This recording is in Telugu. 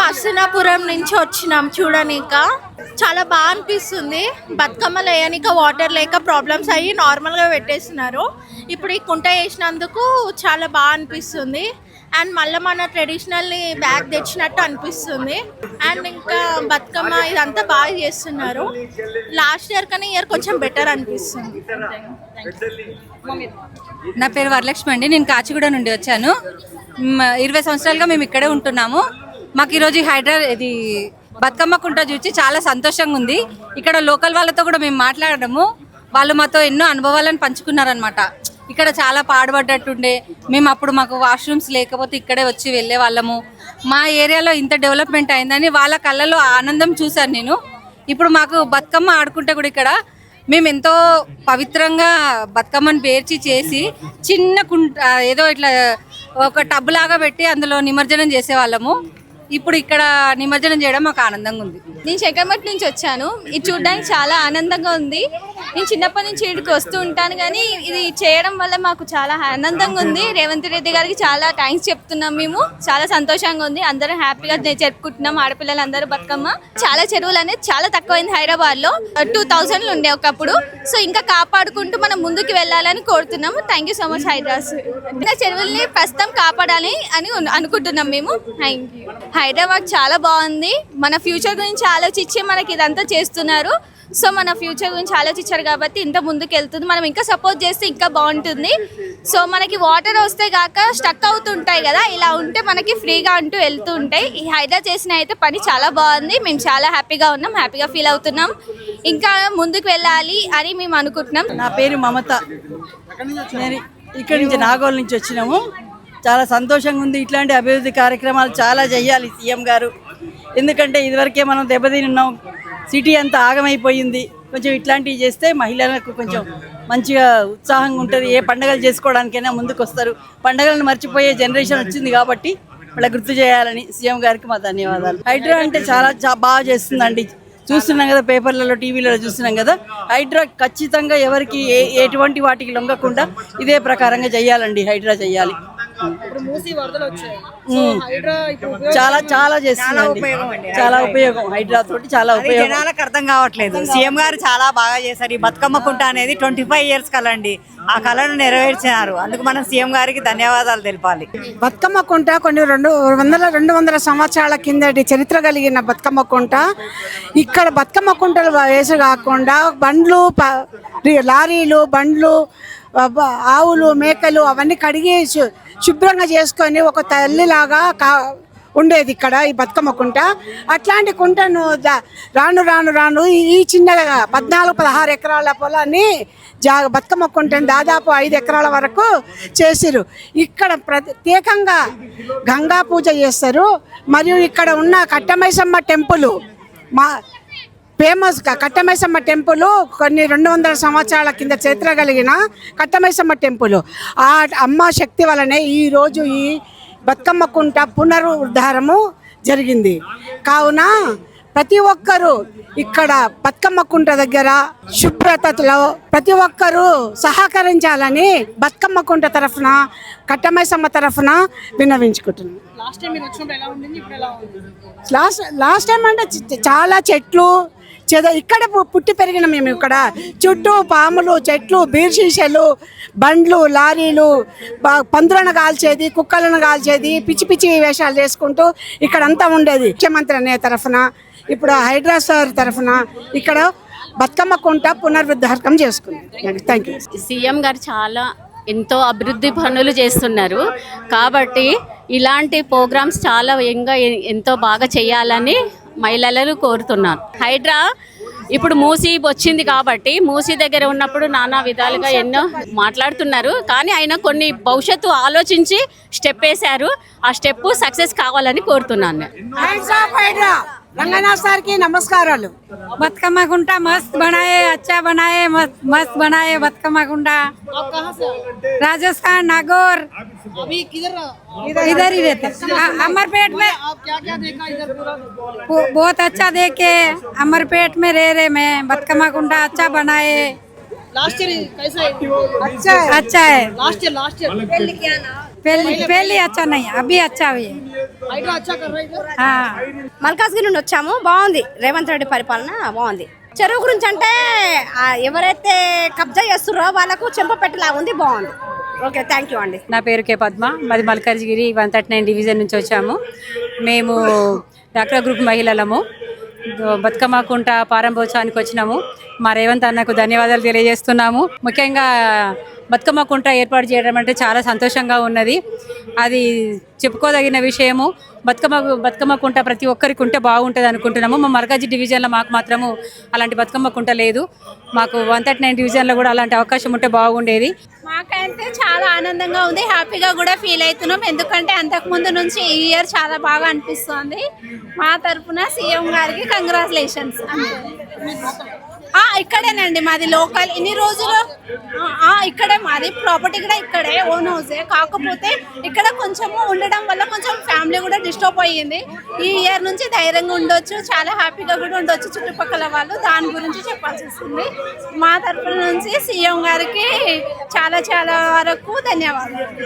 హస్తినాపురం నుంచి వచ్చినాం చూడనిక. చాలా బాగా అనిపిస్తుంది. బతుకమ్మలు వేయనిక వాటర్ లేక ప్రాబ్లమ్స్ అయ్యి నార్మల్గా పెట్టేస్తున్నారు. ఇప్పుడు ఈ కుంట వేసినందుకు చాలా బాగా అనిపిస్తుంది. అండ్ మళ్ళీ మన ట్రెడిషనల్ని బ్యాక్ తెచ్చినట్టు అనిపిస్తుంది. అండ్ ఇంకా బతుకమ్మ ఇదంతా బాగా చేస్తున్నారు. లాస్ట్ ఇయర్ కన్నా ఇయర్ కొంచెం బెటర్ అనిపిస్తుంది. నా పేరు వరలక్ష్మి అండి. నేను కాచిగూడ నుండి వచ్చాను. 20 సంవత్సరాలుగా మేము ఇక్కడే ఉంటున్నాము. మాకు ఈరోజు ఇది బతుకమ్మ కుంట చూసి చాలా సంతోషంగా ఉంది. ఇక్కడ లోకల్ వాళ్ళతో కూడా మేము మాట్లాడము. వాళ్ళు మాతో ఎన్నో అనుభవాలను పంచుకున్నారనమాట. ఇక్కడ చాలా పాడుపడ్డట్టుండే, మేము అప్పుడు మాకు వాష్రూమ్స్ లేకపోతే ఇక్కడే వచ్చి వెళ్ళే వాళ్ళము. మా ఏరియాలో ఇంత డెవలప్మెంట్ అయిందని వాళ్ళ కళ్ళలో ఆనందం చూశాను నేను. ఇప్పుడు మాకు బతుకమ్మ ఆడుకుంటే కూడా ఇక్కడ మేము ఎంతో పవిత్రంగా బతుకమ్మను పేర్చి చేసి చిన్న ఏదో ఇట్లా ఒక టబ్ లాగా పెట్టి అందులో నిమజ్జనం చేసేవాళ్ళము. ఇప్పుడు ఇక్కడ నిమజ్జనం చేయడం మాకు ఆనందంగా ఉంది. నేను శంకర్మఠ్ నుంచి వచ్చాను. ఇది చూడడానికి చాలా ఆనందంగా ఉంది. నేను చిన్నప్పటి నుంచి ఇక్కడికి వస్తూ ఉంటాను, కానీ ఇది చేయడం వల్ల మాకు చాలా ఆనందంగా ఉంది. రేవంత్ రెడ్డి గారికి చాలా థ్యాంక్స్ చెప్తున్నాం. మేము చాలా సంతోషంగా ఉంది. అందరం హ్యాపీగా జరుపుకుంటున్నాం. ఆడపిల్లలందరూ బతుకమ్మ. చాలా చెరువులు అనేది చాలా తక్కువైంది హైదరాబాద్ లో. 2000 ఉండే ఒకప్పుడు. సో ఇంకా కాపాడుకుంటూ మనం ముందుకు వెళ్ళాలని కోరుతున్నాము. Thank you so much Hyderabad. చెరువుల్ని ప్రస్తుతం కాపాడాలి అని అనుకుంటున్నాం మేము. Thank you. హైదరాబాద్ చాలా బాగుంది. మన ఫ్యూచర్ గురించి ఆలోచించి మనకి ఇదంతా చేస్తున్నారు. సో మన ఫ్యూచర్ గురించి ఆలోచించారు కాబట్టి ఇంత ముందుకు వెళ్తుంది. మనం ఇంకా సపోర్ట్ చేస్తే ఇంకా బాగుంటుంది. సో మనకి వాటర్ వస్తే కాక స్టక్ అవుతుంటాయి కదా, ఇలా ఉంటే మనకి ఫ్రీగా అంటూ వెళ్తూ ఉంటాయి. ఈ హైదరాబాద్ చేసిన అయితే పని చాలా బాగుంది. మేము చాలా హ్యాపీగా ఉన్నాం, హ్యాపీగా ఫీల్ అవుతున్నాం. ఇంకా ముందుకు వెళ్ళాలి అని మేము అనుకుంటున్నాం. నా పేరు మమత. నేను ఇక్కడి నుంచి నాగోల్ నుంచి వచ్చినాము. చాలా సంతోషంగా ఉంది. ఇట్లాంటి అభివృద్ధి కార్యక్రమాలు చాలా చేయాలి సీఎం గారు. ఎందుకంటే ఇదివరకే మనం దెబ్బతిని ఉన్నాం. సిటీ అంతా ఆగమైపోయింది. కొంచెం ఇట్లాంటివి చేస్తే మహిళలకు కొంచెం మంచిగా ఉత్సాహంగా ఉంటుంది. ఏ పండుగలు చేసుకోవడానికైనా ముందుకు వస్తారు. పండుగలను మర్చిపోయే జనరేషన్ వచ్చింది కాబట్టి వాళ్ళ గుర్తు చేయాలని సీఎం గారికి మా ధన్యవాదాలు. హైడ్రా అంటే చాలా బాగా చేస్తుందండి. చూస్తున్నాం కదా, పేపర్లలో టీవీలలో చూస్తున్నాం కదా. హైడ్రా ఖచ్చితంగా ఎవరికి ఎటువంటి వాటికి లొంగకుండా ఇదే ప్రకారంగా చేయాలండి. హైడ్రా చేయాలి. చాలా చాలా చేస్తుంది. చాలా ఉపయోగం. హైడ్రా తోటి చాలా ఉపయోగం. జనాలకు అర్థం కావట్లేదు. సీఎం గారు చాలా బాగా చేశారు. ఈ బతుకమ్మ కుంట అనేది 25 years కలండి. ఆ కళను నెరవేర్చినారు. అందుకు మనం సీఎం గారికి ధన్యవాదాలు తెలపాలి. బతుకమ్మ కుంట కొన్ని 200 సంవత్సరాల కిందటి చరిత్ర కలిగిన బతుకమ్మ కుంట. ఇక్కడ బతుకమ్మ కుంటలు వేసి కాకుండా బండ్లు, లారీలు, బండ్లు, ఆవులు, మేకలు అవన్నీ కడిగి శుభ్రంగా చేసుకొని ఒక తల్లిలాగా ఉండేది ఇక్కడ ఈ బతుకమ్మ కుంట. అట్లాంటి కుంటను రాను రాను రాను ఈ చిన్నగా 14-16 ఎకరాల పొలాన్ని బతుకమ్మ కుంటను దాదాపు 5 ఎకరాల వరకు చేసిరు. ఇక్కడ ప్రత్యేకంగా గంగా పూజ చేస్తారు. మరియు ఇక్కడ ఉన్న కట్టమైసమ్మ టెంపుల్ ఫేమస్గా కట్టమైసమ్మ టెంపుల్ కొన్ని 200 సంవత్సరాల కింద చరిత్ర కలిగిన కట్టమైసమ్మ టెంపుల్. ఆ అమ్మ శక్తి వలనే ఈరోజు ఈ బతుకమ్మ కుంట పునరుద్ధారము జరిగింది. కావున ప్రతి ఒక్కరూ ఇక్కడ బతుకమ్మ కుంట దగ్గర శుభ్రతలో ప్రతి ఒక్కరూ సహకరించాలని బతుకమ్మ కుంట తరఫున, కట్టమైసమ్మ తరఫున విన్నవించుకుంటున్నాం. లాస్ట్ టైం అంటే చాలా చెట్లు ఇక్కడ పుట్టి పెరిగిన మేము. ఇక్కడ చుట్టూ పాములు, చెట్లు, బీర్షీషలు, బండ్లు, లారీలు, పందులను కాల్చేది, కుక్కలను కాల్చేది, పిచ్చి పిచ్చి వేషాలు చేసుకుంటూ ఇక్కడంతా ఉండేది. ముఖ్యమంత్రి అనే తరఫున, ఇప్పుడు హైడ్రా సార్ తరఫున ఇక్కడ బతుకమ్మ కుంట పునరుద్ధారకం చేసుకున్నాం. Thank you. సీఎం గారు చాలా ఎంతో అభివృద్ధి పనులు చేస్తున్నారు కాబట్టి ఇలాంటి ప్రోగ్రామ్స్ చాలా ఎంతో బాగా చేయాలని మహిళలను కోరుతున్నాను. హైడ్రా ఇప్పుడు మూసీ వచ్చింది కాబట్టి మూసీ దగ్గర ఉన్నప్పుడు నానా విధాలుగా ఎన్నో మాట్లాడుతున్నారు, కానీ ఆయన కొన్ని భవిష్యత్తు ఆలోచించి స్టెప్ వేశారు. ఆ స్టెప్ సక్సెస్ కావాలని కోరుతున్నాను. रंगनाथ सर की नमस्कार। बतकमा गुंडा मस्त बनाए, अच्छा बनाए, मस्त बनाए बतकमा गुंडा। आप कहाँ से? राजस्थान, नागौर। अभी किधर इधर ही रहते। अमरपेट में। आप क्या क्या देखा इधर पूरा? बहुत अच्छा देखे, अमरपेट में रह रहे मैं। बतकमा गुंडा अच्छा बनाए। लास्ट ईयर कैसा है? अच्छा है। लास्ट ईयर पहले अच्छा नहीं अभी अच्छा हुई మల్కాజ్గిరి నుండి వచ్చాము. బాగుంది రేవంత్ రెడ్డి పరిపాలన బాగుంది. చెరువు గురించి అంటే ఎవరైతే కబ్జా చేస్తున్నారో వాళ్ళకు చెంప పెట్టేలా ఉంది. బాగుంది. ఓకే, థ్యాంక్ యూ అండి. నా పేరు కే పద్మ, మాది మల్కాజ్గిరి 139 డివిజన్ నుంచి వచ్చాము. మేము డాక్టర్ గ్రూప్ మహిళలము. బతుకమ్మ కుంట ప్రారంభోత్సవానికి వచ్చినాము. మా రేవంత్ అన్నకు ధన్యవాదాలు తెలియజేస్తున్నాము. ముఖ్యంగా బతుకమ్మ కుంట ఏర్పాటు చేయడం అంటే చాలా సంతోషంగా ఉన్నది. అది చెప్పుకోదగిన విషయము. బతుకమ్మ కుంట ప్రతి ఒక్కరికి ఉంటే బాగుంటుంది అనుకుంటున్నాము. మా మల్కాజ్గిరి డివిజన్లో మాకు మాత్రము అలాంటి బతుకమ్మ కుంట లేదు. మాకు 139 డివిజన్లో కూడా అలాంటి అవకాశం ఉంటే బాగుండేది. మాకైతే చాలా ఆనందంగా ఉంది, హ్యాపీగా కూడా ఫీల్ అవుతున్నాం. ఎందుకంటే అంతకుముందు నుంచి ఈ ఇయర్ చాలా బాగా అనిపిస్తుంది. మా తరఫున సీఎం గారికి కంగ్రాచులేషన్స్. ఇక్కడేనండి మాది లోకల్. ఇన్ని రోజులు ఇక్కడే మాది ప్రాపర్టీ కూడా ఇక్కడే, ఓన్ హౌసే. కాకపోతే ఇక్కడ కొంచెము ఉండడం వల్ల కొంచెం ఫ్యామిలీ కూడా డిస్టర్బ్ అయ్యింది. ఈ ఇయర్ నుంచి ధైర్యంగా ఉండొచ్చు, చాలా హ్యాపీగా కూడా ఉండొచ్చు చుట్టుపక్కల వాళ్ళు. దాని గురించి చెప్పాల్సి వస్తుంది. మా తరఫున నుంచి సీఎం గారికి చాలా చాలా వరకు ధన్యవాదాలు.